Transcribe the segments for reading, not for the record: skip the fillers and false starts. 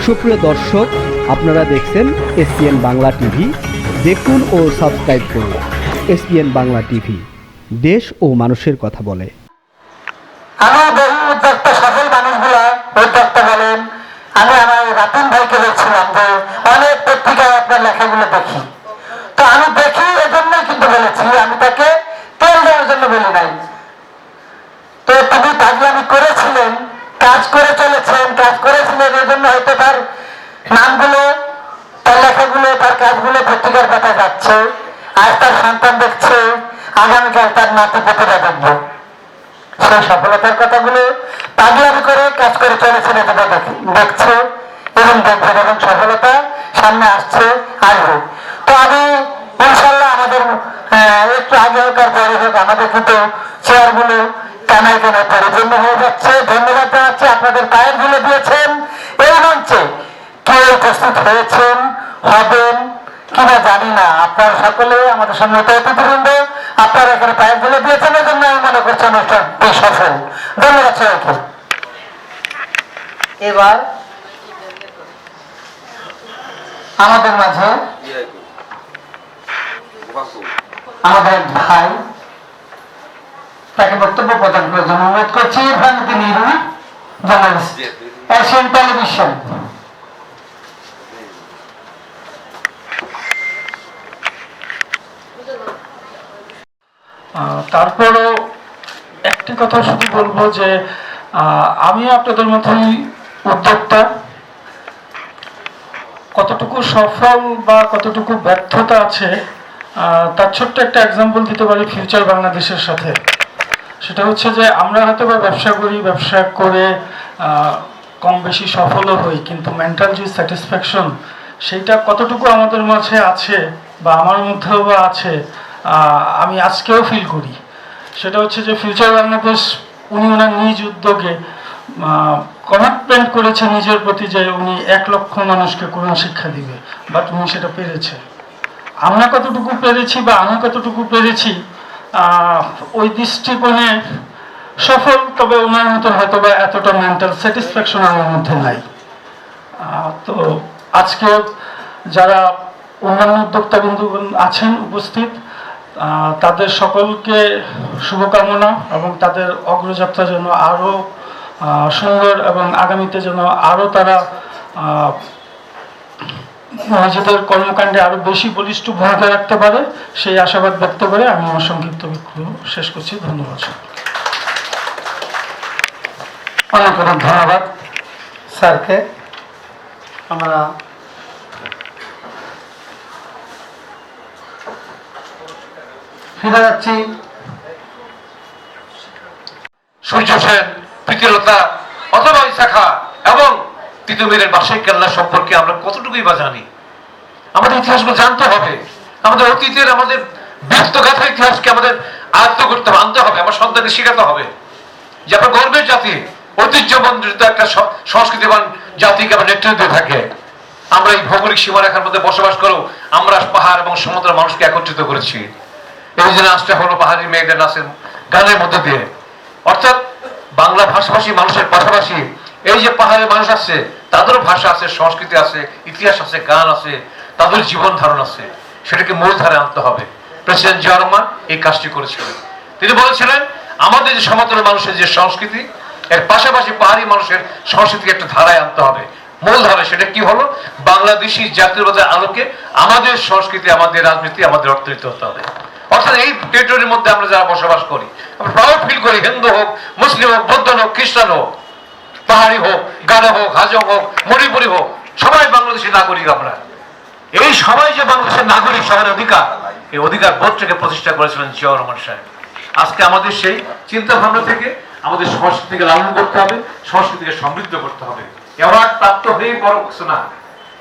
সুপ্রিয় দর্শক, আপনারা দেখছেন এসপিএন বাংলা টিভি। দেখুন ও সাবস্ক্রাইব করুন এসপিএন বাংলা টিভি, দেশ ও মানুষের কথা বলে। আমি বহু উদ্যোক্তা সফল মানুষগুলা উদ্যোক্তা বলেন, আমি আমার রাতুল ভাইকে বলছিলাম যে অনেক পত্রিকায় আপনার লেখাগুলো দেখি, তো আমি দেখি এজন্যই কিন্তু বলেছি, আমি তাকে তেল দেওয়ার জন্য বলি নাই। তো তিনি পাগলামি করেছিলেন, কাজ করে চলেছেন, কাজ করেছিলেন, এই জন্য হয়তো তার নামগুলো, তার লেখাগুলো, তার কাজগুলো পত্রিকার পাতা যাচ্ছে। আজ তার সন্তান দেখছে, আগামীকাল তার নাতি পুত্ররা দেখবো। সেই সফলতার কথাগুলো পাগলামি করে কাজ করে চলেছেন, এটা দেখছে এবং দেখবেন, এবং সফলতা সামনে আসছে, আসবে। তো আমি ইনশাল্লাহ আমাদের একটু আগে হোক আর পরে হোক, আমাদের কিন্তু চেয়ারগুলো কানায় কানায় পরিপূর্ণ হয়ে যাচ্ছে। ধন্যবাদ জানাচ্ছি, আপনাদের পায়ের ধুলে দিয়েছেন। এই মঞ্চে কে উপস্থিত হয়েছেন, হবেন কিনা জানি না, আপনারা সকলে আমাদের সম্মত অতিথিবৃন্দ, আপনারা এখানে পায়ের ধুলে দিয়েছেন, এই জন্য আমি মনে করছি অনুষ্ঠানটি সফল। ধন্যবাদ সবাইকে। এবার আমাদের মাঝে আমাদের ভাই, তাকে বক্তব্য প্রদান করার জন্য অনুরোধ করছি। ভানুতি নিরু, জার্নালিস্ট, এশিয়ান টেলিভিশন। তারপরও একটি কথা শুধু বলবো যে আমি আপনাদের মধ্যেই উদ্যোক্তা, কতটুকু সফল বা কতটুকু ব্যর্থতা আছে তার ছোট্ট একটা এক্সাম্পল দিতে পারি ফিউচার বাংলাদেশের সাথে। সেটা হচ্ছে যে আমরা হয়তো বা ব্যবসা করি, ব্যবসা করে কম বেশি সফলও হই, কিন্তু মেন্টাল যে স্যাটিসফ্যাকশন, সেইটা কতটুকু আমাদের মাঝে আছে বা আমার মধ্যেও বা আছে, আমি আজকেও ফিল করি। সেটা হচ্ছে যে ফিউচার বাংলাদেশ উনি ওনার নিজ উদ্যোগে কমিটমেন্ট করেছে নিজের প্রতি যে উনি 1 লক্ষ মানুষকে কোরআন শিক্ষা দিবে, বাট উনি সেটা পেরেছে। আমরা কতটুকু পেরেছি বা আমি কতটুকু পেরেছি ওই দৃষ্টিকোণে সফল, তবে ওনার মতো হয়তো বা এতটা মেন্টাল স্যাটিসফ্যাকশন আমার মধ্যে নাই। তো আজকে যারা অন্যান্য উদ্যোক্তাবৃন্দগণ আছেন উপস্থিত, তাদের সকলকে শুভকামনা এবং তাদের অগ্রযাত্রা যেন আরও সুন্দর এবং আগামীতে যেন আরও তারা নিজেদের কর্মকাণ্ডে আরও বেশি বলিষ্ঠ ভূমিকা রাখতে পারে, সেই আশাবাদ ব্যক্ত করে আমি আমার সংক্ষিপ্ত বক্তব্য শেষ করছি। ধন্যবাদ। অনেক অনেক ধন্যবাদ স্যারকে। আমরা ফিরে যাচ্ছি সূর্য সেন, প্রীতিলতা অথবা ইসাখা এবং তিতুমিরের বাসাই কেল্লা সম্পর্কে আমরা কতটুকুই বা জানি। আমাদের ইতিহাসগুলো জানতে হবে, আমাদের অতীতের, আমাদের বীরত্বগাথা ইতিহাসকে আমাদের আয়ত্ত করতে হবে, আনতে হবে, আমার সন্তানকে শেখাতে হবে যে আপনার গর্বের জাতি, ঐতিহ্যমণ্ডিত একটা সংস্কৃতিবান জাতিকে আমরা নেতৃত্ব দিয়ে থাকে। আমরা এই ভৌগোলিক সীমারেখার মধ্যে বসবাস করেও আমরা পাহাড় এবং সমুদ্র মানুষকে একত্রিত করেছি। এই যে নাচটা হলো পাহাড়ি মেয়েদের নাচের গানের মধ্যে দিয়ে, অর্থাৎ বাংলা ভাষাভাষী মানুষের পাশাপাশি এই যে পাহাড়ের মানুষ আছে, তাদেরও ভাষা আছে, সংস্কৃতি আছে, ইতিহাস আছে, গান আছে, তাদের জীবন ধারণ আছে, সেটাকে মূলধারে আনতে হবে। প্রেসিডেন্ট জিয়া রহমান এই কাজটি করেছিলেন। তিনি বলেছিলেন আমাদের যে সমতল মানুষের যে সংস্কৃতি, এর পাশাপাশি পাহাড়ি মানুষের সংস্কৃতিকে একটা ধারায় আনতে হবে, মূল ধারায়। সেটা কি হলো? বাংলাদেশি জাতীয়তাবাদের আলোকে আমাদের সংস্কৃতি, আমাদের রাজনীতি, আমাদের অর্থনীতি হতে হবে। অর্থাৎ এই টেরিটরির মধ্যে আমরা যারা বসবাস করি, আমরা প্রাউড ফিল করি, হিন্দু হোক, মুসলিম হোক, বৌদ্ধ হোক, খ্রিস্টান হোক, পাহাড়ি হোক, গারো হোক, হাজং হোক, মণিপুরি হোক, সবাই বাংলাদেশের নাগরিক। আমরা এই সবাই যে বাংলাদেশের নাগরিক, সবার অধিকার, এই অধিকার বোধটাকে প্রতিষ্ঠা করেছিলেন জিয়া রহমান সাহেব। আজকে আমাদের সেই চিন্তা ভাবনা থেকে আমাদের সংস্কৃতিকে লালন করতে হবে, সংস্কৃতিকে সমৃদ্ধ করতে হবে। অ্যাওয়ার্ড প্রাপ্ত হয়েই বড় কিছু না,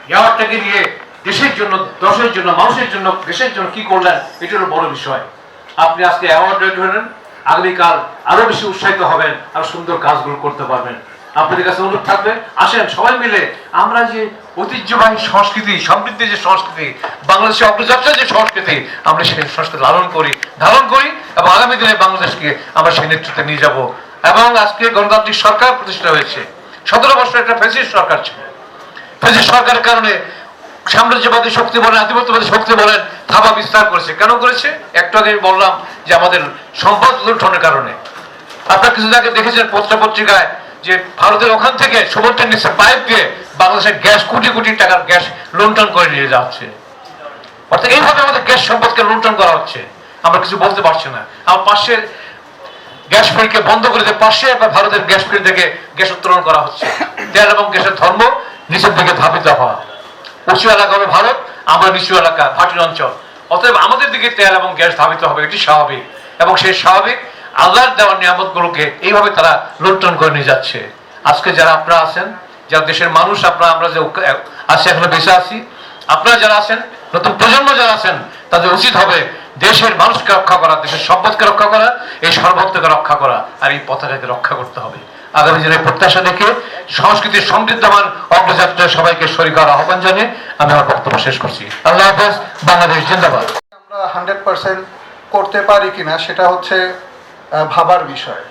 অ্যাওয়ার্ডটাকে নিয়ে দেশের জন্য, দশের জন্য, মানুষের জন্য, দেশের জন্য কি করলেন, এটা হলো বড় বিষয়। আপনি আজকে অ্যাওয়ার্ড রেট হলেন, আগামীকাল আরো বেশি উৎসাহিত হবেন, আরো সুন্দর কাজগুলো করতে পারবেন। আপনাদের কাছে অনুরোধ থাকবে, আসেন সবাই মিলে আমরা যে ঐতিহ্যবাহী সংস্কৃতি, সমৃদ্ধি যে সংস্কৃতি, বাংলাদেশের অগ্রযাত্রার যে সংস্কৃতি, আমরা সেই সংস্কৃতি লালন করি, ধারণ করি, এবং আগামী দিনে বাংলাদেশকে আমরা সেই নেতৃত্বে নিয়ে যাব। এবং আজকে গণতান্ত্রিক সরকার প্রতিষ্ঠা হয়েছে। 17 বছর একটা ফ্যাসিস্ট সরকার ছিল। ফ্যাসিস্ট সরকারের কারণে সাম্রাজ্যবাদী শক্তি বলেন, আধিপত্যবাদী শক্তি বলেন, থাবা বিস্তার করেছে। কেন করেছে? একটু আগে আমি বললাম যে আমাদের সম্পদ লুণ্ঠনের কারণে। আপনারা কিছুদিন আগে দেখেছেন পত্রিকায় যে ভারতের ওখান থেকে সমুদ্রের নিচে পাইপ দিয়ে বাংলাদেশের গ্যাস কোটি কোটি টাকার গ্যাস লুণ্ঠন করে নিয়ে যাচ্ছে। অর্থাৎ এইভাবে আমাদের গ্যাস সম্পদকে লুণ্ঠন করা হচ্ছে, আমরা কিছু বলতে পারছি না। আমার পাশের গ্যাস ফিল্ডকে বন্ধ করে দিয়ে পাশে একবার ভারতের গ্যাস ফিল্ড থেকে গ্যাস উত্তোলন করা হচ্ছে। তেল এবং গ্যাসের ধর্ম নিচের দিকে ধাবিত হওয়া। উঁচু এলাকা হবে ভারত, আমরা নিচু এলাকা ভাটির অঞ্চল, অতএব আমাদের দিকে তেল এবং গ্যাস ধাবিত হবে, এটি স্বাভাবিক। এবং সেই স্বাভাবিক আল্লাহর দেওয়ার নিয়ামতগুলোকে এইভাবে তারা লুণ্ঠন করে নিয়ে যাচ্ছে। আজকে যারা আপনারা আছেন, যারা দেশের মানুষ, আমরা যে আছি এখনো বেঁচে আছি, আপনারা যারা আছেন, নতুন প্রজন্ম যারা আছেন, তাদের উচিত হবে দেশের মানুষকে রক্ষা করা, দেশের সম্পদকে রক্ষা করা, এই সর্বত্রকে রক্ষা করা, আর এই পতাকাকে রক্ষা করতে হবে। আগামী দিনের প্রত্যাশা দেখে সংস্কৃতির সমৃদ্ধমান অগ্রযাত্রায় সবাইকে শরীক হওয়ার আহ্বান জানিয়ে আমি আমার বক্তব্য শেষ করছি। আল্লাহ হাফেজ, বাংলাদেশ জিন্দাবাদ। আমরা 100% করতে পারি কিনা সেটা হচ্ছে ভাবার বিষয়।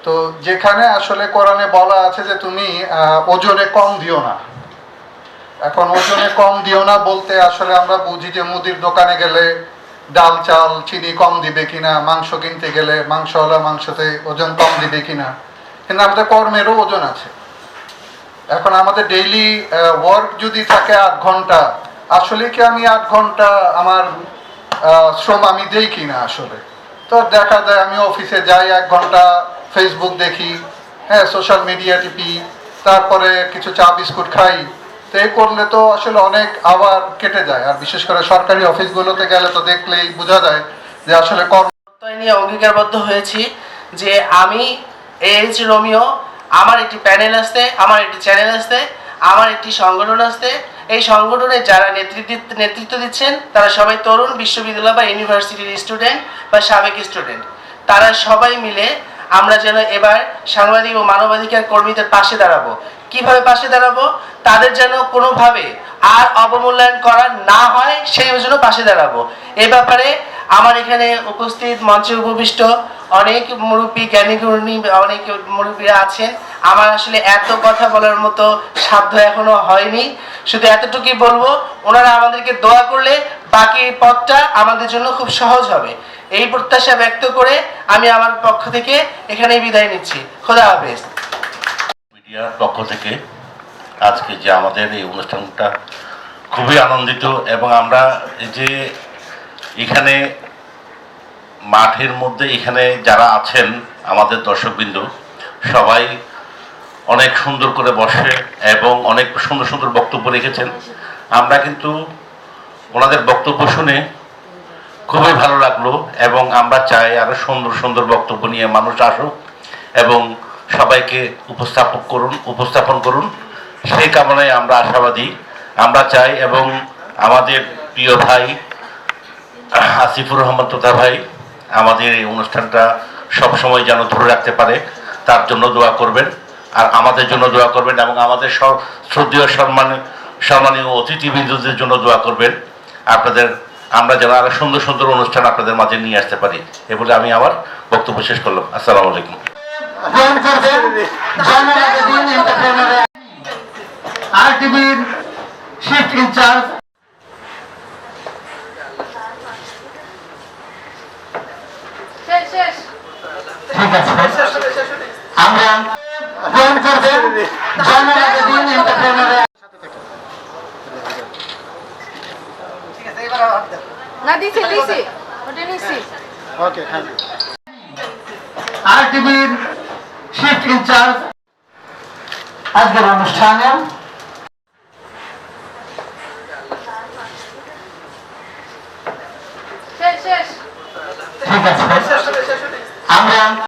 তো যেখানে আসলে কোরআনে বলা আছে যে তুমি ওজনে কম দিও না, এখন ওজনে কম দিও না বলতে আসলে আমরা বুঝি যে মুদির দোকানে গেলে ডাল চাল চিনি কম দিবে কিনা, মাংস কিনতে গেলে মাংসওয়ালা মাংসতে ওজন কম দিবে কিনা, কিন্তু আমাদের কর্মেরও ওজন আছে। এখন আমাদের ডেইলি ওয়ার্ক যদি থাকে 8 ঘন্টা, আসলে কি আমি 8 ঘন্টা আমার শ্রম আমি দেই কিনা? আসলে তো দেখা যায় আমি অফিসে যাই, 1 ঘন্টা ফেসবুক দেখি, হ্যাঁ সোশ্যাল মিডিয়া টিপি, তারপরে কিছু চা বিস্কুট খাই। তো এই করলে তো আসলে অনেক আবার কেটে যায়। আর বিশেষ করে সরকারি অফিসগুলোতে গেলে তো দেখলেই বোঝা যায় যে আসলে নিয়ে অঙ্গীকারবদ্ধ হয়েছি যে আমি এইচ রোমিও, আমার একটি প্যানেল আছে, আমার একটি চ্যানেল আছে, আমার একটি সংগঠন আছে। এই সংগঠনে যারা নেতৃত্ব দিচ্ছেন তারা সবাই তরুণ বিশ্ববিদ্যালয় বা ইউনিভার্সিটির স্টুডেন্ট বা সাবেক স্টুডেন্ট। তারা সবাই মিলে আমরা যেন এবার সাংবাদিক ও মানবাধিকার কর্মীদের পাশে দাঁড়াবো। কিভাবে পাশে দাঁড়াবো? তাদের যেন কোনোভাবে আর অবমূল্যায়ন করা না হয়, সেই জন্য পাশে দাঁড়াবো। এ ব্যাপারে আমার এখানে উপস্থিত মঞ্চে উপবিষ্ট অনেক মুরব্বী, জ্ঞানীগুণী অনেক মুরব্বীরা আছেন। আমার আসলে এত কথা বলার মতো সাধ্য এখনো হয়নি, শুধু এতটুকুই বলবো, ওনারা আমাদেরকে দোয়া করলে বাকি পথটা আমাদের জন্য খুব সহজ হবে। এই প্রত্যাশা ব্যক্ত করে আমি আমার পক্ষ থেকে এখানেই বিদায় নিচ্ছি। খোদা হাফেজ। মিডিয়ার পক্ষ থেকে আজকে যে আমাদের এই অনুষ্ঠানটা খুবই আনন্দিত, এবং আমরা যে এখানে মাঠের মধ্যে এখানে যারা আছেন আমাদের দর্শকবৃন্দ সবাই অনেক সুন্দর করে বসে এবং অনেক সুন্দর সুন্দর বক্তব্য রেখেছেন। আমরা কিন্তু ওনাদের বক্তব্য শুনে খুবই ভালো লাগলো, এবং আমরা চাই আরো সুন্দর সুন্দর বক্তব্য নিয়ে মানুষ আসুক এবং সবাইকে উপস্থাপন করুন, সেই কামনায় আমরা আশাবাদী। আমরা চাই এবং আমাদের প্রিয় ভাই আসিফুর রহমান তোতা ভাই আমাদের এই অনুষ্ঠানটা সবসময় যেন ধরে রাখতে পারে, তার জন্য দোয়া করবেন, আর আমাদের জন্য দোয়া করবেন, এবং আমাদের শ্রদ্ধেয় সম্মানীয় অতিথিবৃন্দদের জন্য দোয়া করবেন। আমরা যেন আরো সুন্দর সুন্দর অনুষ্ঠান আপনাদের মাঝে নিয়ে আসতে পারি, এ বলে আমি আমার বক্তব্য শেষ করলাম। আসসালামু আলাইকুম। আরটিভির শিফট ইনচার্জ ঠিক আছে, আমরা জয়েন করবেন জয়নাল এন্টারপ্রেনার। না দিছি ওটা নিছি। ওকে, থ্যাংক ইউ। আরটিভির শিফট ইনচার্জ আজকের অনুষ্ঠানে শেষ ঠিক আছে, আমরা